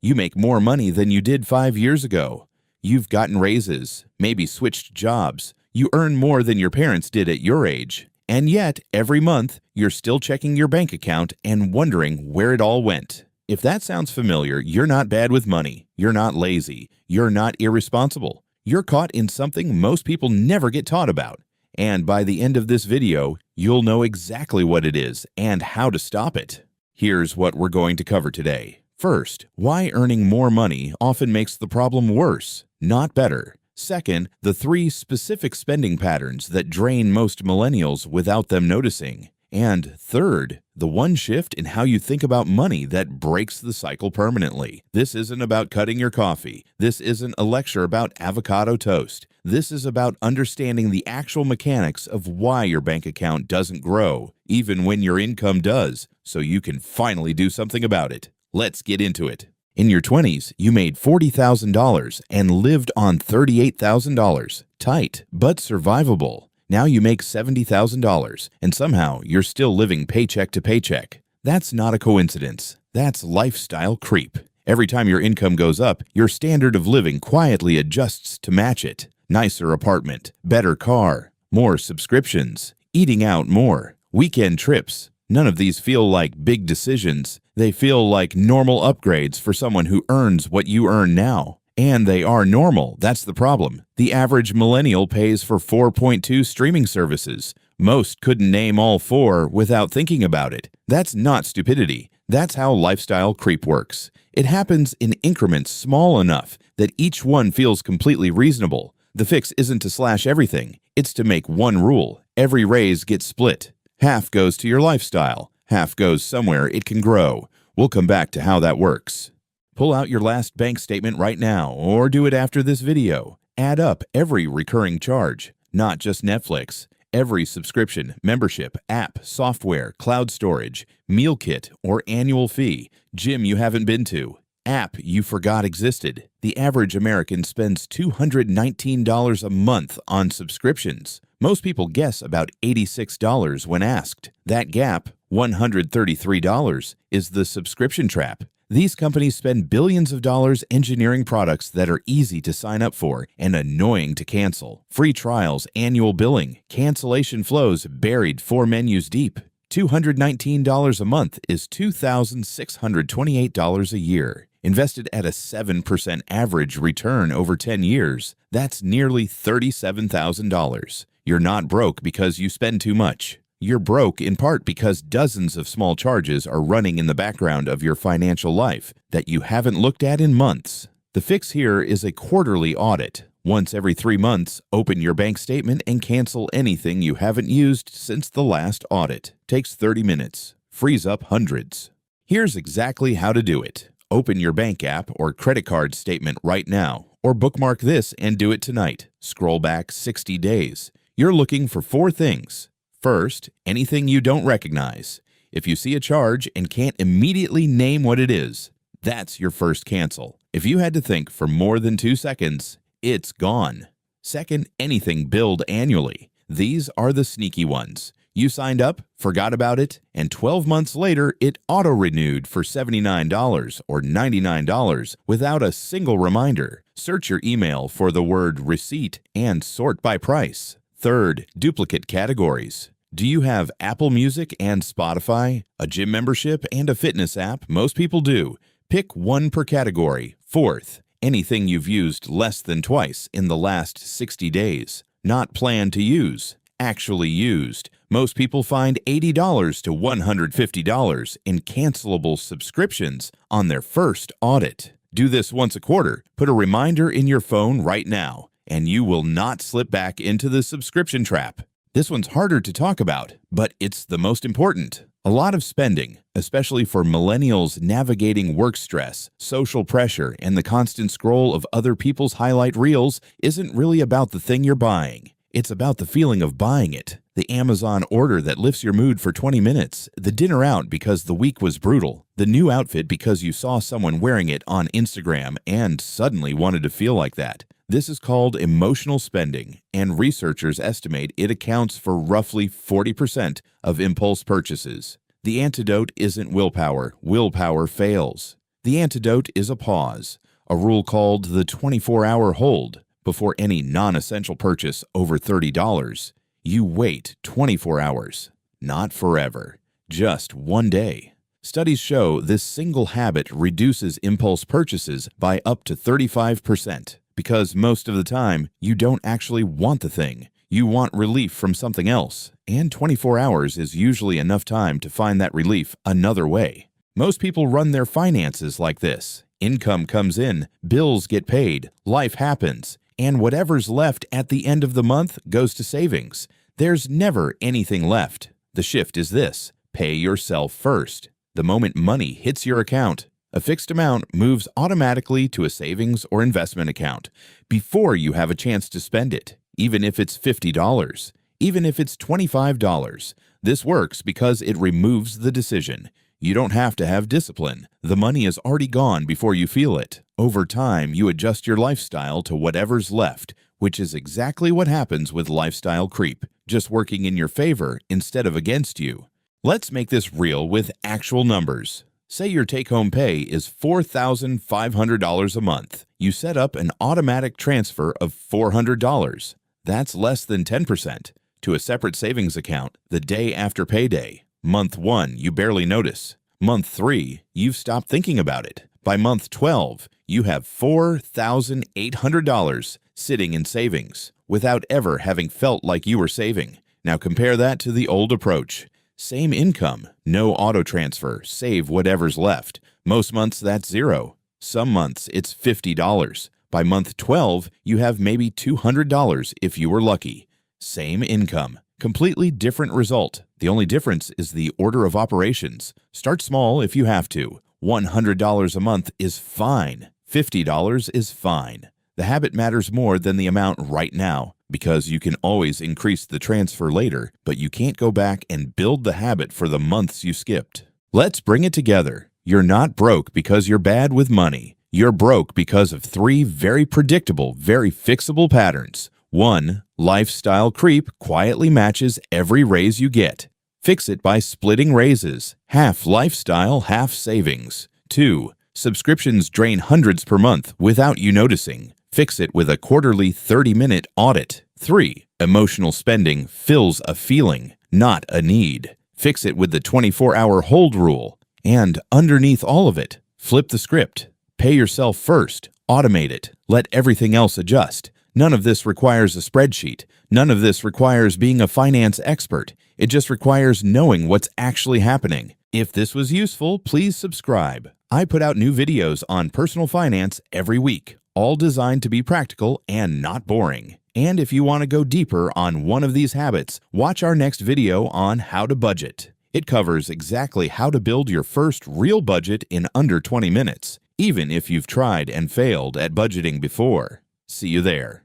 You make more money than you did 5 years ago. You've gotten raises, maybe switched jobs. You earn more than your parents did at your age. And yet, every month, you're still checking your bank account and wondering where it all went. If that sounds familiar, you're not bad with money. You're not lazy. You're not irresponsible. You're caught in something most people never get taught about. And by the end of this video, you'll know exactly what it is and how to stop it. Here's what we're going to cover today. First, why earning more money often makes the problem worse, not better. Second, the 3 specific spending patterns that drain most millennials without them noticing. And third, the one shift in how you think about money that breaks the cycle permanently. This isn't about cutting your coffee. This isn't a lecture about avocado toast. This is about understanding the actual mechanics of why your bank account doesn't grow, even when your income does, so you can finally do something about it. Let's get into it. In your 20s, you made $40,000 and lived on $38,000. Tight, but survivable. Now you make $70,000, and somehow you're still living paycheck to paycheck. That's not a coincidence. That's lifestyle creep. Every time your income goes up, your standard of living quietly adjusts to match it. Nicer apartment, better car, more subscriptions, eating out more, weekend trips. None of these feel like big decisions. They feel like normal upgrades for someone who earns what you earn now. And they are normal, that's the problem. The average millennial pays for 4.2 streaming services. Most couldn't name all 4 without thinking about it. That's not stupidity. That's how lifestyle creep works. It happens in increments small enough that each one feels completely reasonable. The fix isn't to slash everything. It's to make one rule. Every raise gets split. Half goes to your lifestyle. Half goes somewhere it can grow. We'll come back to how that works. Pull out your last bank statement right now, or do it after this video. Add up every recurring charge, not just Netflix. Every subscription, membership, app, software, cloud storage, meal kit, or annual fee, gym you haven't been to, app you forgot existed. The average American spends $219 a month on subscriptions. Most people guess about $86 when asked. That gap, $133, is the subscription trap. These companies spend billions of dollars engineering products that are easy to sign up for and annoying to cancel. Free trials, annual billing, cancellation flows buried 4 menus deep. $219 a month is $2,628 a year. Invested at a 7% average return over 10 years, that's nearly $37,000. You're not broke because you spend too much. You're broke in part because dozens of small charges are running in the background of your financial life that you haven't looked at in months. The fix here is a quarterly audit. Once every 3 months, open your bank statement and cancel anything you haven't used since the last audit. Takes 30 minutes. Frees up hundreds. Here's exactly how to do it. Open your bank app or credit card statement right now, or bookmark this and do it tonight. Scroll back 60 days. You're looking for 4 things. First, anything you don't recognize. If you see a charge and can't immediately name what it is, that's your first cancel. If you had to think for more than 2 seconds, it's gone. Second, anything billed annually. These are the sneaky ones. You signed up, forgot about it, and 12 months later, it auto-renewed for $79 or $99 without a single reminder. Search your email for the word receipt and sort by price. Third, duplicate categories. Do you have Apple Music and Spotify, a gym membership, and a fitness app? Most people do. Pick one per category. Fourth, anything you've used less than twice in the last 60 days. Not planned to use, actually used. Most people find $80 to $150 in cancelable subscriptions on their first audit. Do this once a quarter. Put a reminder in your phone right now, and you will not slip back into the subscription trap. This one's harder to talk about, but it's the most important. A lot of spending, especially for millennials navigating work stress, social pressure, and the constant scroll of other people's highlight reels, isn't really about the thing you're buying. It's about the feeling of buying it. The Amazon order that lifts your mood for 20 minutes, the dinner out because the week was brutal, the new outfit because you saw someone wearing it on Instagram and suddenly wanted to feel like that. This is called emotional spending, and researchers estimate it accounts for roughly 40% of impulse purchases. The antidote isn't willpower. Willpower fails. The antidote is a pause, a rule called the 24-hour hold. Before any non-essential purchase over $30, you wait 24 hours. Not forever, just one day. Studies show this single habit reduces impulse purchases by up to 35% because most of the time you don't actually want the thing. You want relief from something else, and 24 hours is usually enough time to find that relief another way. Most people run their finances like this. Income comes in, bills get paid, life happens, and whatever's left at the end of the month goes to savings. There's never anything left. The shift is this: pay yourself first. The moment money hits your account, a fixed amount moves automatically to a savings or investment account before you have a chance to spend it, even if it's $50, even if it's $25. This works because it removes the decision. You don't have to have discipline. The money is already gone before you feel it. Over time, you adjust your lifestyle to whatever's left, which is exactly what happens with lifestyle creep, just working in your favor instead of against you. Let's make this real with actual numbers. Say your take-home pay is $4,500 a month. You set up an automatic transfer of $400. That's less than 10% to a separate savings account the day after payday. Month 1, you barely notice. Month 3, you've stopped thinking about it. By month 12, you have $4,800 sitting in savings without ever having felt like you were saving. Now compare that to the old approach. Same income, no auto transfer, save whatever's left. Most months that's $0. Some months it's $50. By month 12, you have maybe $200 if you were lucky. Same income, completely different result. The only difference is the order of operations. Start small if you have to. $100 a month is fine. $50 is fine. The habit matters more than the amount right now, because you can always increase the transfer later, but you can't go back and build the habit for the months you skipped. Let's bring it together. You're not broke because you're bad with money. You're broke because of 3 very predictable, very fixable patterns. 1. Lifestyle creep quietly matches every raise you get. Fix it by splitting raises, half lifestyle, half savings. 2. Subscriptions drain hundreds per month without you noticing. Fix it with a quarterly 30-minute audit. 3. Emotional spending fills a feeling, not a need. Fix it with the 24-hour hold rule. And underneath all of it, flip the script. Pay yourself first. Automate it. Let everything else adjust. None of this requires a spreadsheet. None of this requires being a finance expert. It just requires knowing what's actually happening. If this was useful, please subscribe. I put out new videos on personal finance every week, all designed to be practical and not boring. And if you want to go deeper on one of these habits, watch our next video on how to budget. It covers exactly how to build your first real budget in under 20 minutes, even if you've tried and failed at budgeting before. See you there.